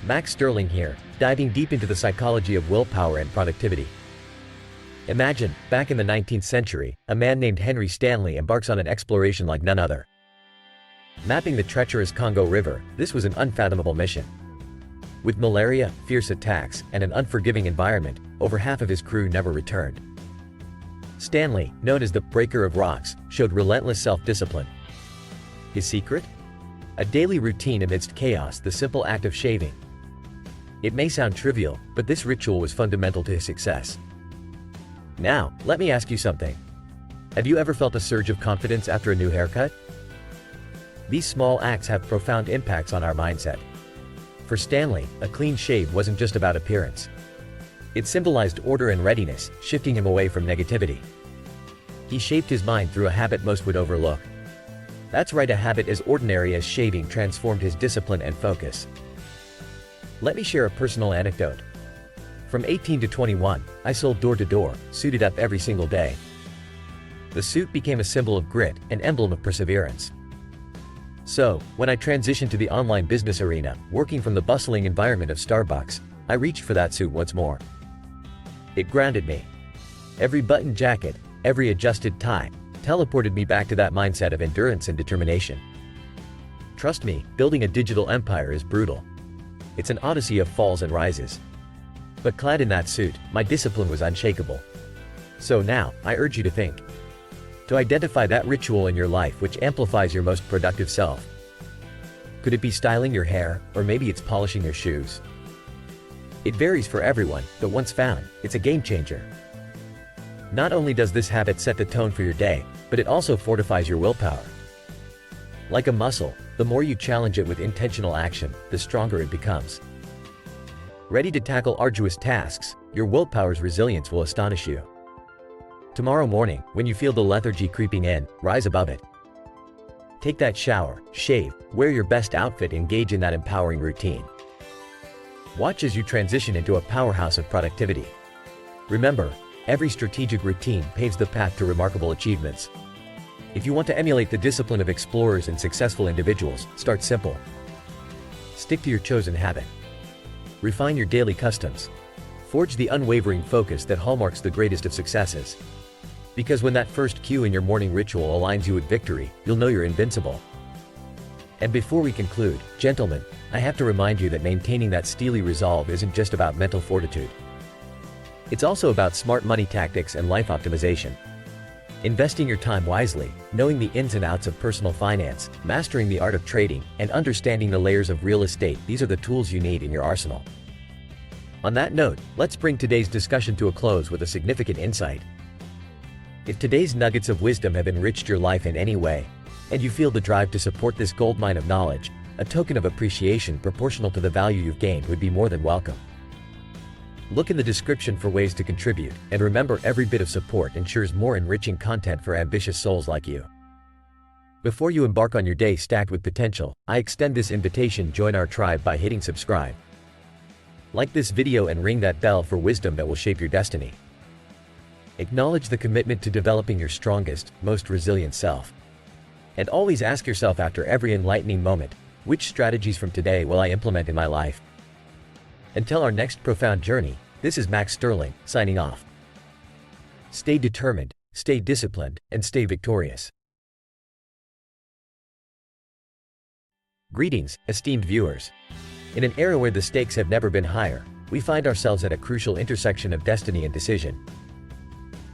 Max Sterling here, diving deep into the psychology of willpower and productivity. Imagine, back in the 19th century, a man named Henry Stanley embarks on an exploration like none other. Mapping the treacherous Congo River, this was an unfathomable mission. With malaria, fierce attacks, and an unforgiving environment, over half of his crew never returned. Stanley, known as the Breaker of Rocks, showed relentless self-discipline. His secret? A daily routine amidst chaos, the simple act of shaving. It may sound trivial, but this ritual was fundamental to his success. Now, let me ask you something. Have you ever felt a surge of confidence after a new haircut? These small acts have profound impacts on our mindset. For Stanley, a clean shave wasn't just about appearance. It symbolized order and readiness, shifting him away from negativity. He shaped his mind through a habit most would overlook. That's right, a habit as ordinary as shaving transformed his discipline and focus. Let me share a personal anecdote. From 18 to 21, I sold door to door, suited up every single day. The suit became a symbol of grit, an emblem of perseverance. So, when I transitioned to the online business arena, working from the bustling environment of Starbucks, I reached for that suit once more. It grounded me. Every button jacket, every adjusted tie, teleported me back to that mindset of endurance and determination. Trust me, building a digital empire is brutal. It's an odyssey of falls and rises. But clad in that suit, my discipline was unshakable. So now, I urge you to think. To identify that ritual in your life which amplifies your most productive self. Could it be styling your hair, or maybe it's polishing your shoes? It varies for everyone, but once found, it's a game changer. Not only does this habit set the tone for your day, but it also fortifies your willpower. Like a muscle, the more you challenge it with intentional action, the stronger it becomes. Ready to tackle arduous tasks, your willpower's resilience will astonish you. Tomorrow morning, when you feel the lethargy creeping in, rise above it. Take that shower, shave, wear your best outfit, engage in that empowering routine. Watch as you transition into a powerhouse of productivity. Remember, every strategic routine paves the path to remarkable achievements. If you want to emulate the discipline of explorers and successful individuals, start simple. Stick to your chosen habit. Refine your daily customs. Forge the unwavering focus that hallmarks the greatest of successes. Because when that first cue in your morning ritual aligns you with victory, you'll know you're invincible. And before we conclude, gentlemen, I have to remind you that maintaining that steely resolve isn't just about mental fortitude. It's also about smart money tactics and life optimization. Investing your time wisely, knowing the ins and outs of personal finance, mastering the art of trading, and understanding the layers of real estate, these are the tools you need in your arsenal. On that note, let's bring today's discussion to a close with a significant insight. If today's nuggets of wisdom have enriched your life in any way, and you feel the drive to support this goldmine of knowledge, a token of appreciation proportional to the value you've gained would be more than welcome. Look in the description for ways to contribute, and remember, every bit of support ensures more enriching content for ambitious souls like you. Before you embark on your day stacked with potential, I extend this invitation: join our tribe by hitting subscribe. Like this video and ring that bell for wisdom that will shape your destiny. Acknowledge the commitment to developing your strongest, most resilient self. And always ask yourself after every enlightening moment, which strategies from today will I implement in my life? Until our next profound journey, this is Max Sterling, signing off. Stay determined, stay disciplined, and stay victorious. Greetings, esteemed viewers. In an era where the stakes have never been higher, we find ourselves at a crucial intersection of destiny and decision.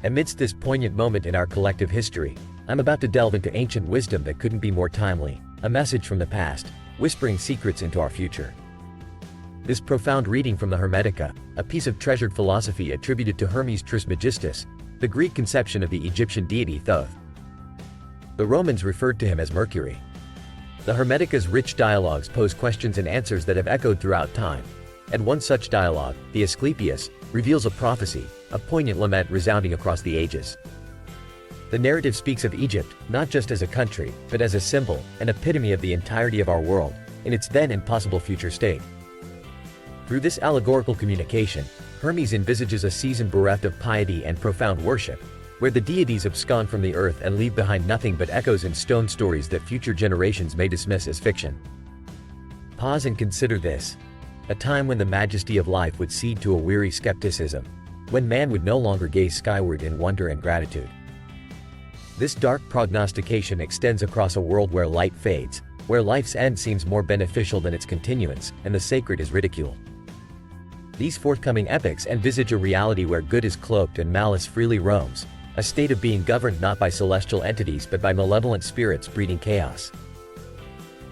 Amidst this poignant moment in our collective history, I'm about to delve into ancient wisdom that couldn't be more timely, a message from the past, whispering secrets into our future. This profound reading from the Hermetica, a piece of treasured philosophy attributed to Hermes Trismegistus, the Greek conception of the Egyptian deity Thoth. The Romans referred to him as Mercury. The Hermetica's rich dialogues pose questions and answers that have echoed throughout time, and one such dialogue, the Asclepius, reveals a prophecy, a poignant lament resounding across the ages. The narrative speaks of Egypt, not just as a country, but as a symbol, an epitome of the entirety of our world, in its then and possible future state. Through this allegorical communication, Hermes envisages a season bereft of piety and profound worship, where the deities abscond from the earth and leave behind nothing but echoes and stone stories that future generations may dismiss as fiction. Pause and consider this. a time when the majesty of life would cede to a weary skepticism, when man would no longer gaze skyward in wonder and gratitude. This dark prognostication extends across a world where light fades, where life's end seems more beneficial than its continuance, and the sacred is ridiculed. These forthcoming epics envisage a reality where good is cloaked and malice freely roams, a state of being governed not by celestial entities but by malevolent spirits breeding chaos.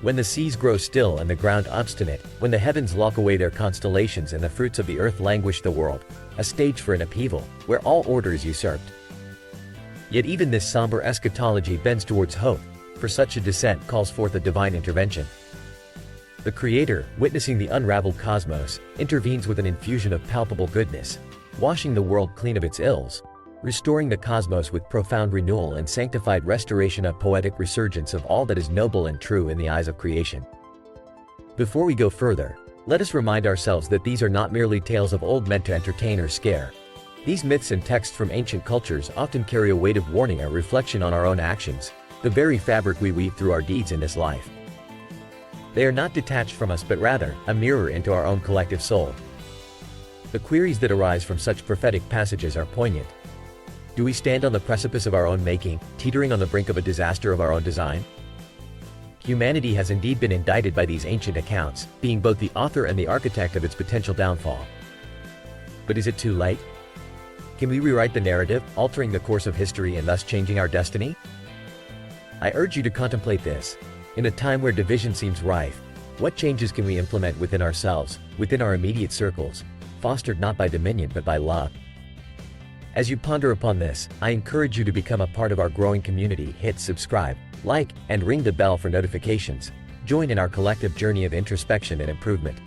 When the seas grow still and the ground obstinate, when the heavens lock away their constellations and the fruits of the earth languish the world, a stage for an upheaval, where all order is usurped. Yet even this somber eschatology bends towards hope, for such a descent calls forth a divine intervention. The Creator, witnessing the unraveled cosmos, intervenes with an infusion of palpable goodness, washing the world clean of its ills, restoring the cosmos with profound renewal and sanctified restoration, a poetic resurgence of all that is noble and true in the eyes of creation. Before we go further, let us remind ourselves that these are not merely tales of old meant to entertain or scare. These myths and texts from ancient cultures often carry a weight of warning or reflection on our own actions, the very fabric we weave through our deeds in this life. They are not detached from us but rather, a mirror into our own collective soul. The queries that arise from such prophetic passages are poignant. Do we stand on the precipice of our own making, teetering on the brink of a disaster of our own design? Humanity has indeed been indicted by these ancient accounts, being both the author and the architect of its potential downfall. But is it too late? Can we rewrite the narrative, altering the course of history and thus changing our destiny? I urge you to contemplate this. In a time where division seems rife, what changes can we implement within ourselves, within our immediate circles, fostered not by dominion but by love? As you ponder upon this, I encourage you to become a part of our growing community. Hit subscribe, like, and ring the bell for notifications. Join in our collective journey of introspection and improvement.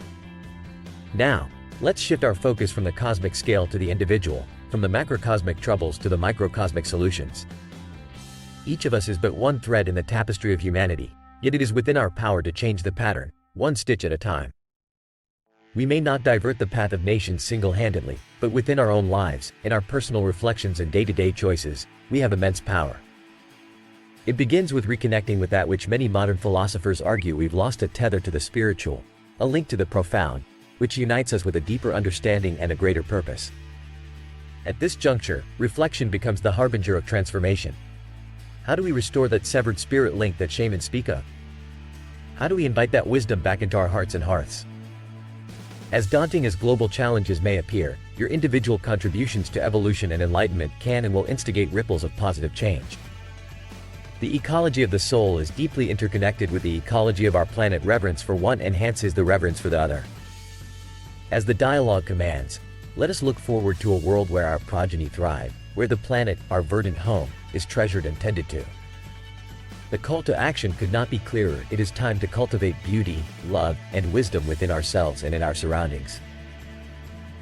Now, let's shift our focus from the cosmic scale to the individual, from the macrocosmic troubles to the microcosmic solutions. Each of us is but one thread in the tapestry of humanity, yet it is within our power to change the pattern, one stitch at a time. We may not divert the path of nations single-handedly, but within our own lives, in our personal reflections and day-to-day choices, we have immense power. It begins with reconnecting with that which many modern philosophers argue we've lost: a tether to the spiritual, a link to the profound, which unites us with a deeper understanding and a greater purpose. At this juncture, reflection becomes the harbinger of transformation. How do we restore that severed spirit link that shamans speak of? How do we invite that wisdom back into our hearts and hearths? As daunting as global challenges may appear, your individual contributions to evolution and enlightenment can and will instigate ripples of positive change. The ecology of the soul is deeply interconnected with the ecology of our planet. Reverence for one enhances the reverence for the other. As the dialogue commands, let us look forward to a world where our progeny thrive, where the planet, our verdant home, is treasured and tended to. The call to action could not be clearer. It is time to cultivate beauty, love, and wisdom within ourselves and in our surroundings.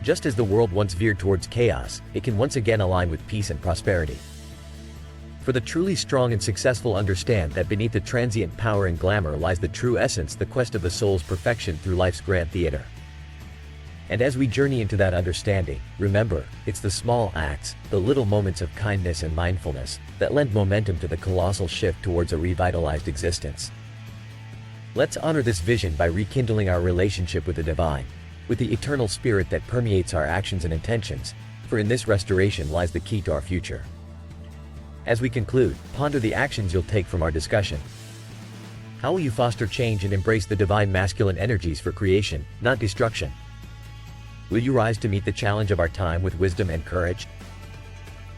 Just as the world once veered towards chaos, it can once again align with peace and prosperity. For the truly strong and successful understand that beneath the transient power and glamour lies the true essence, the quest of the soul's perfection through life's grand theater. And as we journey into that understanding, remember, it's the small acts, the little moments of kindness and mindfulness, that lend momentum to the colossal shift towards a revitalized existence. Let's honor this vision by rekindling our relationship with the divine, with the eternal spirit that permeates our actions and intentions, for in this restoration lies the key to our future. As we conclude, ponder the actions you'll take from our discussion. How will you foster change and embrace the divine masculine energies for creation, not destruction? Will you rise to meet the challenge of our time with wisdom and courage?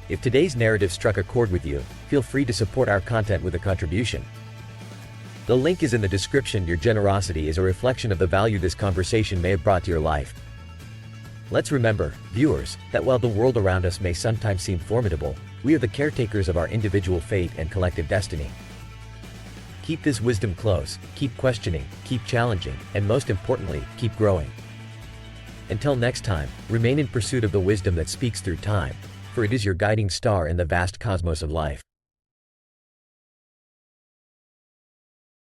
If today's narrative struck a chord with you, feel free to support our content with a contribution. The link is in the description. Your generosity is a reflection of the value this conversation may have brought to your life. Let's remember, viewers, that while the world around us may sometimes seem formidable, we are the caretakers of our individual fate and collective destiny. Keep this wisdom close, keep questioning, keep challenging, and most importantly, keep growing. Until next time, remain in pursuit of the wisdom that speaks through time, for it is your guiding star in the vast cosmos of life.